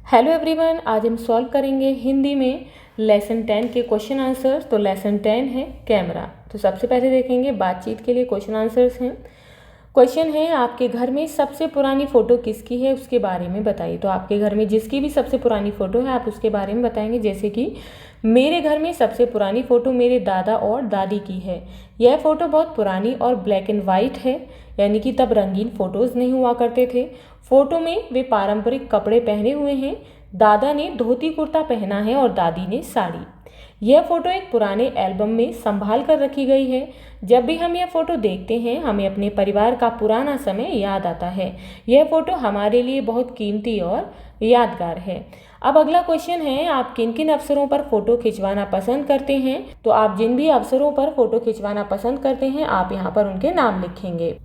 Hello everyone, आज हम solve करेंगे हिंदी में लेसन 10 के क्वेश्चन आंसर। तो लेसन 10 है कैमरा। तो सबसे पहले देखेंगे बातचीत के लिए क्वेश्चन आंसर्स हैं। क्वेश्चन है, आपके घर में सबसे पुरानी फ़ोटो किसकी है उसके बारे में बताइए। तो आपके घर में जिसकी भी सबसे पुरानी फ़ोटो है आप उसके बारे में बताएंगे। जैसे कि मेरे घर में सबसे पुरानी फ़ोटो मेरे दादा और दादी की है। यह फ़ोटो बहुत पुरानी और ब्लैक एंड वाइट है, यानी कि तब रंगीन फ़ोटोज़ नहीं हुआ करते थे। फ़ोटो में वे पारंपरिक कपड़े पहने हुए हैं। दादा ने धोती कुर्ता पहना है और दादी ने साड़ी। यह फ़ोटो एक पुराने एल्बम में संभाल कर रखी गई है। जब भी हम यह फ़ोटो देखते हैं हमें अपने परिवार का पुराना समय याद आता है। यह फ़ोटो हमारे लिए बहुत कीमती और यादगार है। अब अगला क्वेश्चन है, आप किन किन अवसरों पर फ़ोटो खिंचवाना पसंद करते हैं। तो आप जिन भी अवसरों पर फ़ोटो खिंचवाना पसंद करते हैं आप यहाँ पर उनके नाम लिखेंगे।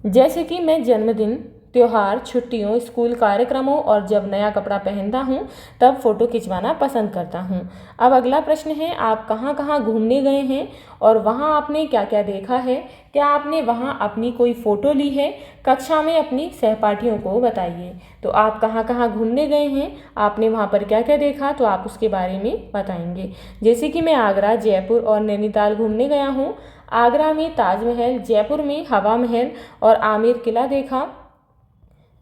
जैसे कि मैं जन्मदिन, त्योहार, छुट्टियों, स्कूल कार्यक्रमों और जब नया कपड़ा पहनता हूँ तब फ़ोटो खिंचवाना पसंद करता हूँ। अब अगला प्रश्न है, आप कहाँ कहाँ घूमने गए हैं और वहाँ आपने क्या क्या देखा है। क्या आपने वहाँ अपनी कोई फ़ोटो ली है। कक्षा में अपनी सहपाठियों को बताइए। तो आप कहाँ कहाँ घूमने गए हैं, आपने वहाँ पर क्या क्या देखा, तो आप उसके बारे में बताएंगे। जैसे कि मैं आगरा, जयपुर और नैनीताल घूमने गया हूँ। आगरा में ताजमहल, जयपुर में हवा महल और आमेर किला देखा।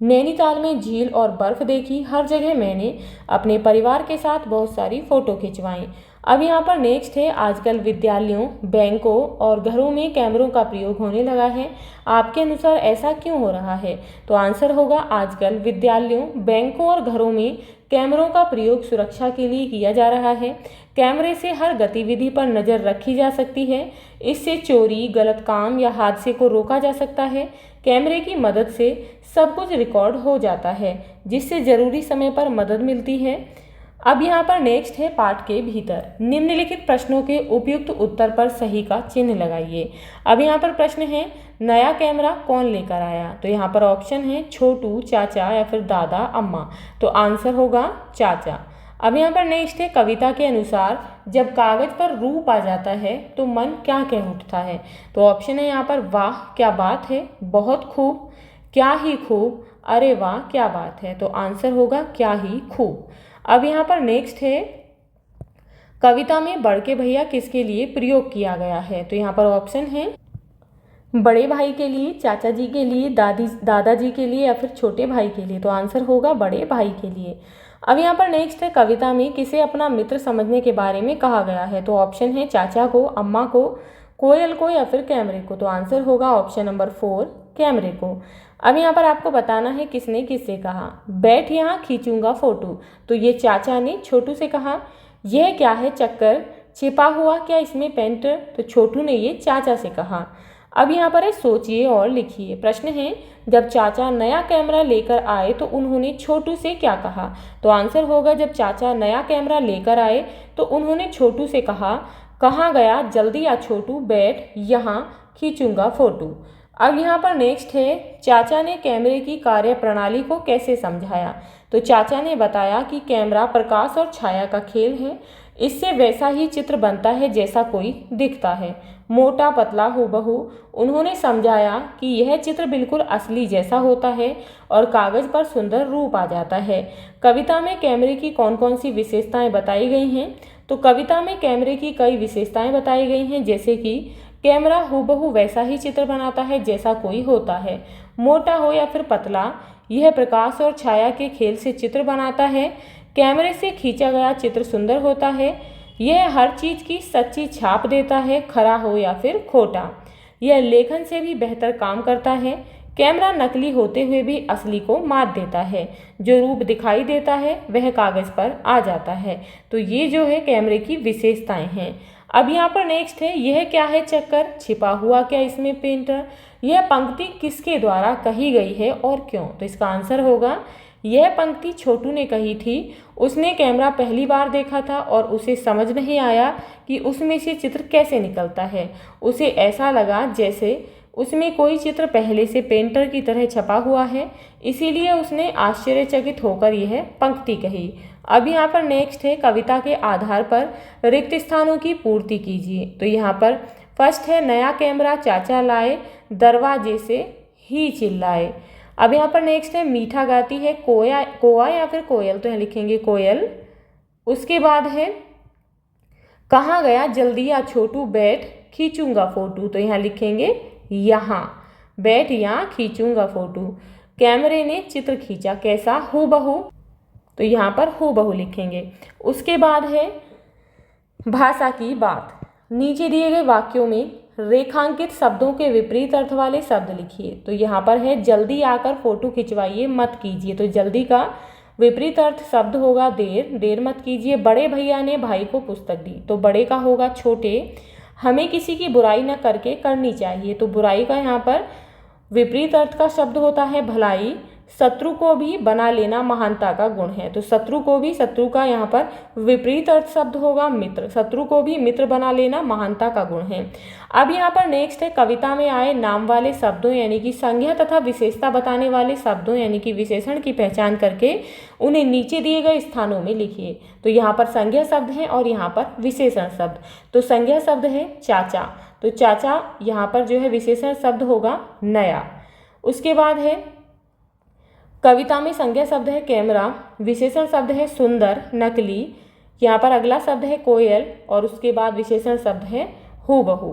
नैनीताल में झील और बर्फ़ देखी। हर जगह मैंने अपने परिवार के साथ बहुत सारी फ़ोटो खिंचवाई। अब यहाँ पर नेक्स्ट है, आजकल विद्यालयों, बैंकों और घरों में कैमरों का प्रयोग होने लगा है। आपके अनुसार ऐसा क्यों हो रहा है। तो आंसर होगा, आजकल विद्यालयों, बैंकों और घरों में कैमरों का प्रयोग सुरक्षा के लिए किया जा रहा है। कैमरे से हर गतिविधि पर नज़र रखी जा सकती है। इससे चोरी, गलत काम या हादसे को रोका जा सकता है। कैमरे की मदद से सब कुछ रिकॉर्ड हो जाता है, जिससे ज़रूरी समय पर मदद मिलती है। अब यहाँ पर नेक्स्ट है, पाठ के भीतर निम्नलिखित प्रश्नों के उपयुक्त उत्तर पर सही का चिन्ह लगाइए। अब यहाँ पर प्रश्न है, नया कैमरा कौन लेकर आया। तो यहाँ पर ऑप्शन है छोटू, चाचा या फिर दादा, अम्मा। तो आंसर होगा चाचा। अब यहाँ पर नेक्स्ट है, कविता के अनुसार जब कागज पर रूप आ जाता है तो मन क्या कह उठता है। तो ऑप्शन है यहाँ पर, वाह क्या बात है, बहुत खूब, क्या ही खूब, अरे वाह क्या बात है। तो आंसर होगा क्या ही खूब। अब यहाँ पर नेक्स्ट है, कविता में बड़के भैया किसके लिए प्रयोग किया गया है। तो यहाँ पर ऑप्शन है बड़े भाई के लिए, चाचा जी के लिए, दादाजी के लिए या फिर छोटे भाई के लिए। तो आंसर होगा बड़े भाई के लिए। अब यहाँ पर नेक्स्ट है, कविता में किसे अपना मित्र समझने के बारे में कहा गया है। तो ऑप्शन है चाचा को, अम्मा को, कोयल को या फिर कैमरे को। तो आंसर होगा ऑप्शन नंबर 4, कैमरे को। अब यहाँ पर आपको बताना है किसने किससे कहा। बैठ यहाँ खींचूंगा फ़ोटो। तो ये चाचा ने छोटू से कहा। यह क्या है चक्कर छिपा हुआ, क्या इसमें पेंट। तो छोटू ने ये चाचा से कहा। अब यहाँ पर है, सोचिए और लिखिए। प्रश्न है, जब चाचा नया कैमरा लेकर आए तो उन्होंने छोटू से क्या कहा। तो आंसर होगा, जब चाचा नया कैमरा लेकर आए तो उन्होंने छोटू से कहा, कहाँ गया, जल्दी आ छोटू, बैठ यहाँ खींचूंगा फ़ोटो। अब यहाँ पर नेक्स्ट है, चाचा ने कैमरे की कार्य प्रणाली को कैसे समझाया। तो चाचा ने बताया कि कैमरा प्रकाश और छाया का खेल है। इससे वैसा ही चित्र बनता है जैसा कोई दिखता है, मोटा पतला हूबहू। उन्होंने समझाया कि यह चित्र बिल्कुल असली जैसा होता है और कागज़ पर सुंदर रूप आ जाता है। कविता में कैमरे की कौन कौन सी विशेषताएं बताई गई हैं। तो कविता में कैमरे की कई विशेषताएं बताई गई हैं, जैसे कि कैमरा हूबहू वैसा ही चित्र बनाता है जैसा कोई होता है, मोटा हो या फिर पतला, यह प्रकाश और छाया के खेल से चित्र बनाता है, कैमरे से खींचा गया चित्र सुंदर होता है, यह हर चीज़ की सच्ची छाप देता है, खरा हो या फिर खोटा, यह लेखन से भी बेहतर काम करता है, कैमरा नकली होते हुए भी असली को मात देता है, जो रूप दिखाई देता है वह कागज़ पर आ जाता है। तो ये जो है कैमरे की विशेषताएं हैं। अब यहाँ पर नेक्स्ट है, यह क्या है चक्कर छिपा हुआ, क्या इसमें पेंटर। यह पंक्ति किसके द्वारा कही गई है और क्यों। तो इसका आंसर होगा, यह पंक्ति छोटू ने कही थी। उसने कैमरा पहली बार देखा था और उसे समझ नहीं आया कि उसमें से चित्र कैसे निकलता है। उसे ऐसा लगा जैसे उसमें कोई चित्र पहले से पेंटर की तरह छपा हुआ है, इसीलिए उसने आश्चर्यचकित होकर यह पंक्ति कही। अब यहाँ पर नेक्स्ट है, कविता के आधार पर रिक्त स्थानों की पूर्ति कीजिए। तो यहाँ पर फर्स्ट है, नया कैमरा चाचा लाए, दरवाजे से ही चिल्लाए। अब यहाँ पर नेक्स्ट है मीठा गाती है कोआ या फिर कोयल, तो यहाँ लिखेंगे कोयल। उसके बाद है कहाँ गया जल्दी आ छोटू बैठ खींचूंगा फोटो, तो यहाँ लिखेंगे यहाँ, बैठ यहाँ खींचूंगा फोटो। कैमरे ने चित्र खींचा कैसा हूबहू, तो यहाँ पर हूबहू लिखेंगे। उसके बाद है भाषा की बात। नीचे दिए गए वाक्यों में रेखांकित शब्दों के विपरीत अर्थ वाले शब्द लिखिए, तो यहाँ पर है जल्दी आकर फोटो खिंचवाइए मत कीजिए, तो जल्दी का विपरीत अर्थ शब्द होगा देर, देर मत कीजिए। बड़े भैया ने भाई को पुस्तक दी, तो बड़े का होगा छोटे। हमें किसी की बुराई न करके करनी चाहिए, तो बुराई का यहाँ पर विपरीत अर्थ का शब्द होता है भलाई। शत्रु को भी बना लेना महानता का गुण है, तो शत्रु को भी, शत्रु का यहाँ पर विपरीत अर्थ शब्द होगा मित्र। शत्रु को भी मित्र बना लेना महानता का गुण है। अब यहाँ पर नेक्स्ट है कविता में आए नाम वाले शब्दों यानी कि संज्ञा तथा विशेषता बताने वाले शब्दों यानी कि विशेषण की पहचान करके उन्हें नीचे दिए गए स्थानों में लिखिए। तो यहाँ पर संज्ञा शब्द है और यहाँ पर विशेषण शब्द। तो संज्ञा शब्द है चाचा, तो चाचा यहाँ पर जो है विशेषण शब्द होगा नया। उसके बाद है कविता में संज्ञा शब्द है कैमरा, विशेषण शब्द है सुंदर नकली। यहाँ पर अगला शब्द है कोयल और उसके बाद विशेषण शब्द है हूबहू।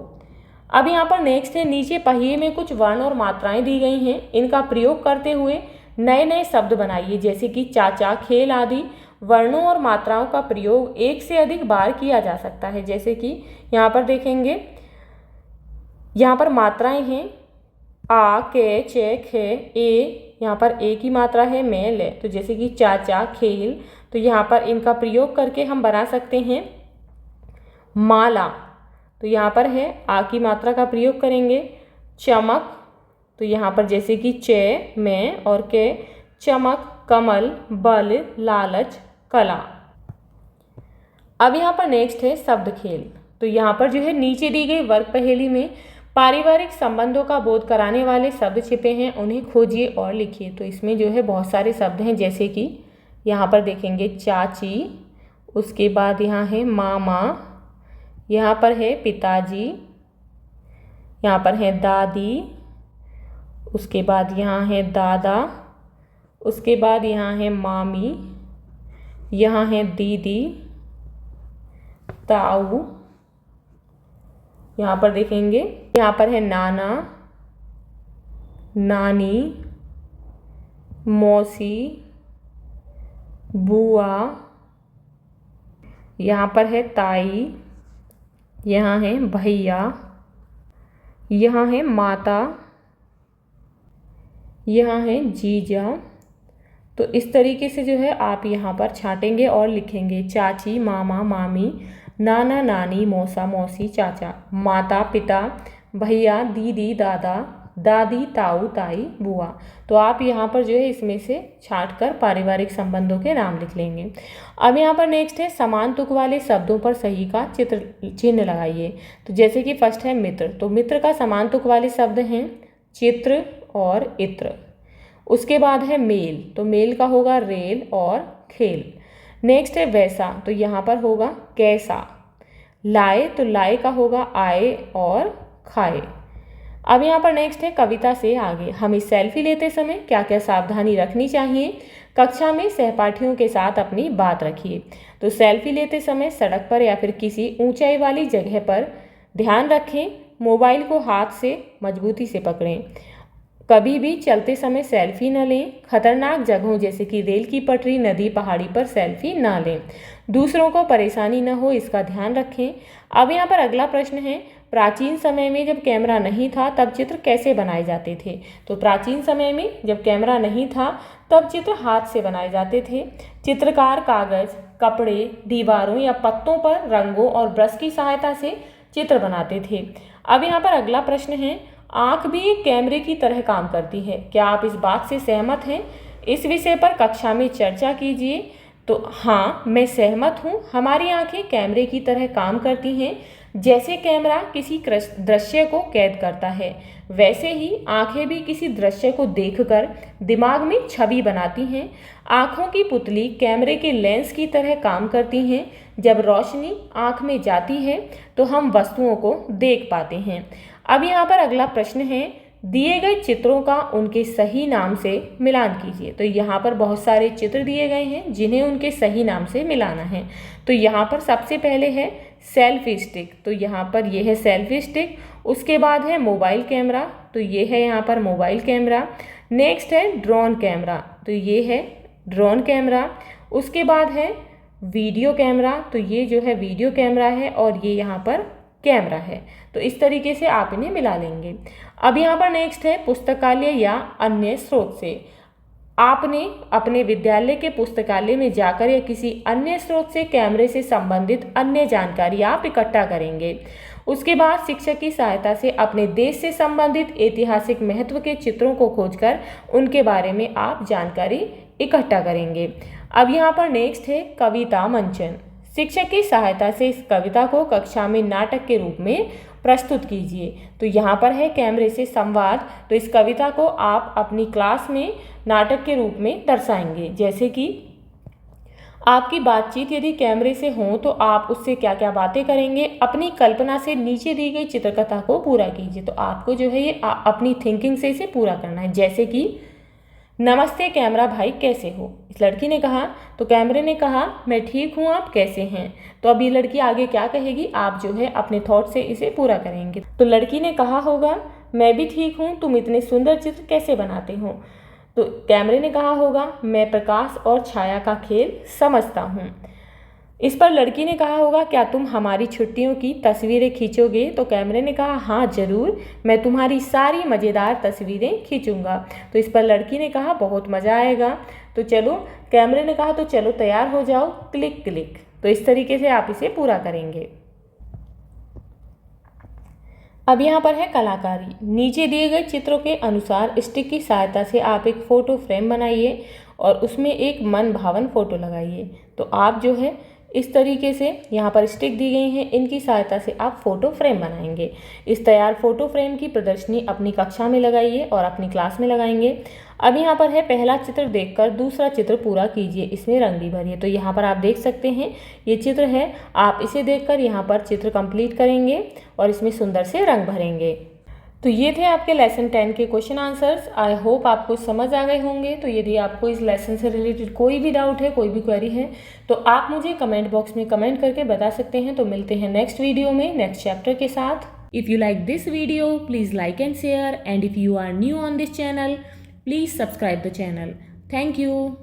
अब यहाँ पर नेक्स्ट है नीचे पहिए में कुछ वर्ण और मात्राएं दी गई हैं, इनका प्रयोग करते हुए नए नए शब्द बनाइए, जैसे कि चाचा खेल आदि। वर्णों और मात्राओं का प्रयोग एक से अधिक बार किया जा सकता है, जैसे कि यहाँ पर देखेंगे यहाँ पर मात्राएं हैं आ के चे खे ए, यहाँ पर ए की मात्रा है मैं ले, तो जैसे कि चाचा खेल, तो यहाँ पर इनका प्रयोग करके हम बना सकते हैं माला, तो यहाँ पर है आ की मात्रा का प्रयोग करेंगे। चमक, तो यहाँ पर जैसे कि चे मैं और के चमक, कमल, बल, लालच, कला। अब यहाँ पर नेक्स्ट है शब्द खेल, तो यहाँ पर जो है नीचे दी गई वर्ग पहेली में पारिवारिक संबंधों का बोध कराने वाले शब्द छिपे हैं, उन्हें खोजिए और लिखिए। तो इसमें जो है बहुत सारे शब्द हैं, जैसे कि यहाँ पर देखेंगे चाची, उसके बाद यहाँ है मामा, यहाँ पर है पिताजी, यहाँ पर है दादी, उसके बाद यहाँ है दादा, उसके बाद यहाँ है मामी, यहाँ है दीदी, ताऊ, यहाँ पर देखेंगे यहाँ पर है नाना, नानी, मौसी, बुआ, यहाँ पर है ताई, यहाँ है भैया, यहाँ है माता, यहाँ है जीजा। तो इस तरीके से जो है आप यहाँ पर छांटेंगे और लिखेंगे चाची, मामा, मामी, नाना, नानी, मौसा, मौसी, चाचा, माता, पिता, भैया, दीदी, दादा, दादी, ताऊ, ताई, बुआ। तो आप यहाँ पर जो है इसमें से छांट कर पारिवारिक संबंधों के नाम लिख लेंगे। अब यहाँ पर नेक्स्ट है समान तुक वाले शब्दों पर सही का चिन्ह लगाइए। तो जैसे कि फर्स्ट है मित्र, तो मित्र का समान तुक वाले शब्द हैं चित्र और इत्र। उसके बाद है मेल, तो मेल का होगा रेल और खेल। नेक्स्ट है वैसा, तो यहाँ पर होगा कैसा। लाए, तो लाए का होगा आए और खाए। अब यहाँ पर नेक्स्ट है कविता से आगे। हमें सेल्फी लेते समय क्या क्या सावधानी रखनी चाहिए, कक्षा में सहपाठियों के साथ अपनी बात रखिए। तो सेल्फी लेते समय सड़क पर या फिर किसी ऊंचाई वाली जगह पर ध्यान रखें, मोबाइल को हाथ से मजबूती से पकड़ें। कभी भी चलते समय सेल्फी न लें। खतरनाक जगहों जैसे कि रेल की पटरी, नदी, पहाड़ी पर सेल्फी ना लें। दूसरों को परेशानी न हो इसका ध्यान रखें। अब यहाँ पर अगला प्रश्न है, प्राचीन समय में जब कैमरा नहीं था तब चित्र कैसे बनाए जाते थे। तो प्राचीन समय में जब कैमरा नहीं था तब चित्र हाथ से बनाए जाते थे। चित्रकार कागज, कपड़े, दीवारों या पत्तों पर रंगों और ब्रश की सहायता से चित्र बनाते थे। अब यहाँ पर अगला प्रश्न है, आँख भी एक कैमरे की तरह काम करती है, क्या आप इस बात से सहमत हैं। इस विषय पर कक्षा में चर्चा कीजिए। तो हाँ, मैं सहमत हूँ। हमारी आँखें कैमरे की तरह काम करती हैं। जैसे कैमरा किसी दृश्य को कैद करता है, वैसे ही आँखें भी किसी दृश्य को देखकर दिमाग में छवि बनाती हैं। आँखों की पुतली कैमरे के लेंस की तरह काम करती हैं। जब रोशनी आँख में जाती है तो हम वस्तुओं को देख पाते हैं। अब यहाँ पर अगला प्रश्न है, दिए गए चित्रों का उनके सही नाम से मिलान कीजिए। तो यहाँ पर बहुत सारे चित्र दिए गए हैं जिन्हें उनके सही नाम से मिलाना है। तो यहाँ पर सबसे पहले है सेल्फी स्टिक, तो यहाँ पर ये है सेल्फी स्टिक। उसके बाद है मोबाइल कैमरा, तो ये है यहाँ पर मोबाइल कैमरा। नेक्स्ट है ड्रोन कैमरा, तो ये है ड्रोन कैमरा। उसके बाद है वीडियो कैमरा, तो ये जो है वीडियो कैमरा है और ये यहाँ पर कैमरा है। तो इस तरीके से आप इन्हें मिला लेंगे। अब यहाँ पर नेक्स्ट है पुस्तकालय या अन्य स्रोत से। आपने अपने विद्यालय के पुस्तकालय में जाकर या किसी अन्य स्रोत से कैमरे से संबंधित अन्य जानकारी आप इकट्ठा करेंगे। उसके बाद शिक्षक की सहायता से अपने देश से संबंधित ऐतिहासिक महत्व के चित्रों को खोजकर उनके बारे में आप जानकारी इकट्ठा करेंगे। अब यहाँ पर नेक्स्ट है कविता मंचन। शिक्षक की सहायता से इस कविता को कक्षा में नाटक के रूप में प्रस्तुत कीजिए। तो यहाँ पर है कैमरे से संवाद, तो इस कविता को आप अपनी क्लास में नाटक के रूप में दर्शाएंगे। जैसे कि आपकी बातचीत यदि कैमरे से हो तो आप उससे क्या क्या बातें करेंगे, अपनी कल्पना से नीचे दी गई चित्रकथा को पूरा कीजिए। तो आपको जो है ये अपनी थिंकिंग से इसे पूरा करना है। जैसे कि नमस्ते कैमरा भाई, कैसे हो? इस लड़की ने कहा, तो कैमरे ने कहा मैं ठीक हूँ, आप कैसे हैं? तो अब ये लड़की आगे क्या कहेगी, आप जो है अपने थॉट से इसे पूरा करेंगे। तो लड़की ने कहा होगा मैं भी ठीक हूँ, तुम इतने सुंदर चित्र कैसे बनाते हो? तो कैमरे ने कहा होगा मैं प्रकाश और छाया का खेल समझता हूँ। इस पर लड़की ने कहा होगा क्या तुम हमारी छुट्टियों की तस्वीरें खींचोगे? तो कैमरे ने कहा हाँ ज़रूर, मैं तुम्हारी सारी मज़ेदार तस्वीरें खींचूंगा। तो इस पर लड़की ने कहा बहुत मज़ा आएगा। तो चलो, कैमरे ने कहा तो चलो तैयार हो जाओ, क्लिक क्लिक। तो इस तरीके से आप इसे पूरा करेंगे। अब यहाँ पर है कलाकारी। नीचे दिए गए चित्रों के अनुसार स्टिक की सहायता से आप एक फ़ोटो फ्रेम बनाइए और उसमें एक मन भावन फ़ोटो लगाइए। तो आप जो है इस तरीके से यहाँ पर स्टिक दी गई हैं, इनकी सहायता से आप फ़ोटो फ्रेम बनाएंगे। इस तैयार फ़ोटो फ्रेम की प्रदर्शनी अपनी कक्षा में लगाइए और अपनी क्लास में लगाएंगे। अब यहाँ पर है पहला चित्र देखकर दूसरा चित्र पूरा कीजिए, इसमें रंग भी भरिए। तो यहाँ पर आप देख सकते हैं ये चित्र है, आप इसे देखकर यहाँ पर चित्र कंप्लीट करेंगे और इसमें सुंदर से रंग भरेंगे। तो ये थे आपके लेसन 10 के क्वेश्चन आंसर्स। आई होप आपको समझ आ गए होंगे। तो यदि आपको इस लेसन से रिलेटेड कोई भी डाउट है, कोई भी क्वेरी है, तो आप मुझे कमेंट बॉक्स में कमेंट करके बता सकते हैं। तो मिलते हैं नेक्स्ट वीडियो में नेक्स्ट चैप्टर के साथ। If you like this video please like and share, and if you are new on this channel please subscribe the channel. Thank you.